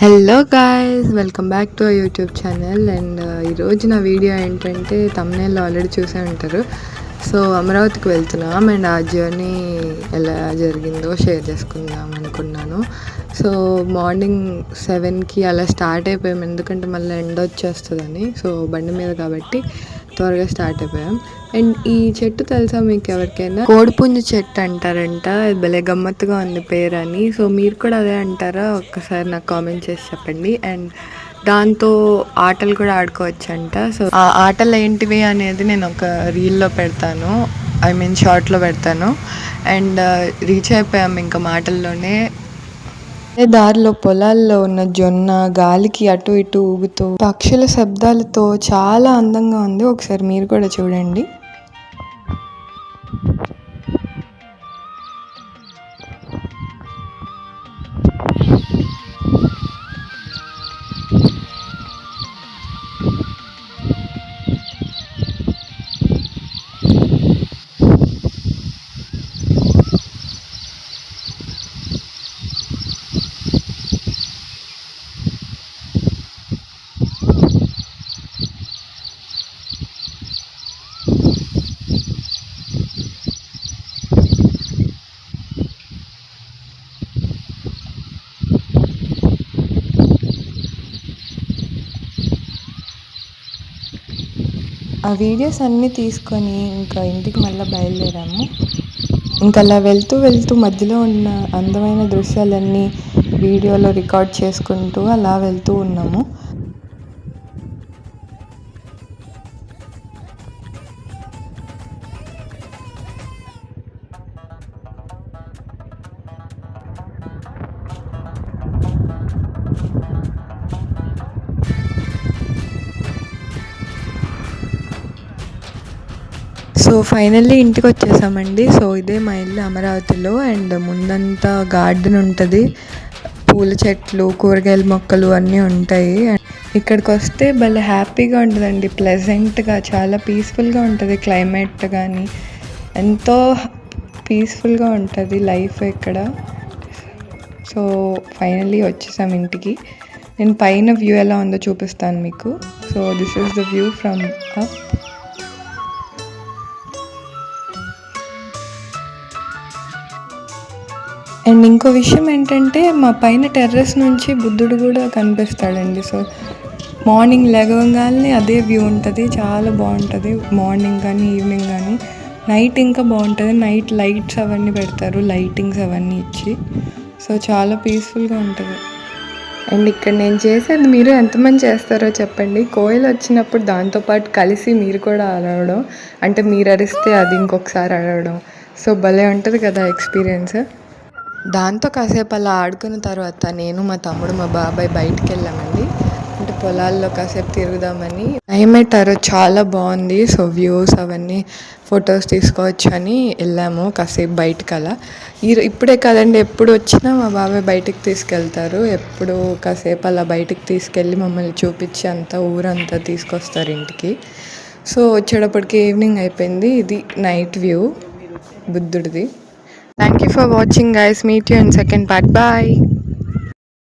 Hello guys, welcome back to YouTube channel. And ఈరోజు నా video ఏంటంటే తమ్నేల్లో ఆల్రెడీ చూసే ఉంటారు. సో అమరావతికి వెళ్తున్నాం అండ్ ఆ జర్నీ ఎలా జరిగిందో షేర్ చేసుకుందాం అనుకున్నాను. సో మార్నింగ్ 7కి అలా స్టార్ట్ అయిపోయాం, ఎందుకంటే మళ్ళీ ఎండ వచ్చేస్తుందని. సో బండి మీద కాబట్టి త్వరగా స్టార్ట్ అయిపోయాం. అండ్ ఈ చెట్టు తెలుసా మీకు ఎవరికైనా? కోడిపుంజు చెట్టు అంటారంట. భలే గమ్మత్తుగా ఉంది పేరు అని. సో మీరు కూడా అదే అంటారా? ఒక్కసారి నాకు కామెంట్ చేసి చెప్పండి. అండ్ దాంతో ఆటలు కూడా ఆడుకోవచ్చంట. సో ఆ ఆటలు ఏంటివి అనేది నేను ఒక రీల్లో పెడతాను, షార్ట్లో పెడతాను. అండ్ రీచ్ అయిపోయాం ఇంకా మాటల్లోనే. దారిలో పొలాల్లో ఉన్న జొన్న గాలికి అటు ఇటు ఊగుతూ పక్షుల శబ్దాలతో చాలా అందంగా ఉంది. ఒకసారి మీరు కూడా చూడండి. ఆ వీడియోస్ అన్నీ తీసుకొని ఇంకా ఇంటికి మళ్ళీ బయలుదేరాము. ఇంకా అలా వెళ్తూ వెళ్తూ మధ్యలో ఉన్న అందమైన దృశ్యాలన్నీ వీడియోలో రికార్డ్ చేసుకుంటూ అలా వెళ్తూ ఉన్నాము. సో ఫైనల్లీ ఇంటికి వచ్చేసామండి. సో ఇదే మా ఇల్లు అమరావతిలో. అండ్ ముందంతా గార్డెన్ ఉంటుంది, పూల చెట్లు, కూరగాయల మొక్కలు అన్నీ ఉంటాయి. ఇక్కడికి వస్తే భలే హ్యాపీగా ఉంటుందండి, ప్లెజెంట్గా, చాలా పీస్ఫుల్గా ఉంటుంది. క్లైమేట్ కానీ ఎంతో పీస్ఫుల్గా ఉంటుంది లైఫ్ ఇక్కడ. సో ఫైనల్లీ వచ్చేసాం ఇంటికి. నేను పైన వ్యూ ఎలా ఉందో చూపిస్తాను మీకు. So this is the view from up. And ఇంకో విషయం ఏంటంటే మా పైన టెర్రస్ నుంచి బుద్ధుడు కూడా కనిపిస్తాడండి. సో మార్నింగ్ లేవగానే అదే వ్యూ ఉంటుంది, చాలా బాగుంటుంది. మార్నింగ్ కానీ ఈవినింగ్ కానీ, నైట్ ఇంకా బాగుంటుంది. నైట్ లైట్స్ అవన్నీ పెడతారు, లైటింగ్స్ అవన్నీ ఇచ్చి. సో చాలా పీస్ఫుల్గా ఉంటుంది. అండ్ ఇక్కడ నేను చేసేది మీరు ఎంతమంది చేస్తారో చెప్పండి. కోయిల్ వచ్చినప్పుడు దాంతోపాటు కలిసి మీరు కూడా అరవడం, అంటే మీరు అరిస్తే అది ఇంకొకసారి అరవడం. సో భలే ఉంటుంది కదా ఎక్స్పీరియన్స్. దాంతో కాసేపు అలా ఆడుకున్న తర్వాత నేను, మా తమ్ముడు, మా బాబాయ్ బయటికి వెళ్ళామండి. అంటే పొలాల్లో కాసేపు తిరుగుదామని. క్లైమేట్ చాలా బాగుంది. సో వ్యూస్ అవన్నీ ఫొటోస్ తీసుకోవచ్చు అని వెళ్ళాము కాసేపు బయటకు అలా. ఇప్పుడే కాదండి, ఎప్పుడు వచ్చినా మా బాబాయ్ బయటికి తీసుకెళ్తారు. ఎప్పుడు కాసేపు అలా బయటికి తీసుకెళ్ళి మమ్మల్ని చూపించి అంతా ఊరంతా తీసుకొస్తారు ఇంటికి. సో వచ్చేటప్పటికి ఈవినింగ్ అయిపోయింది. ఇది నైట్ వ్యూ బుద్ధుడిది. Thank you for watching guys. Meet you in second part. Bye.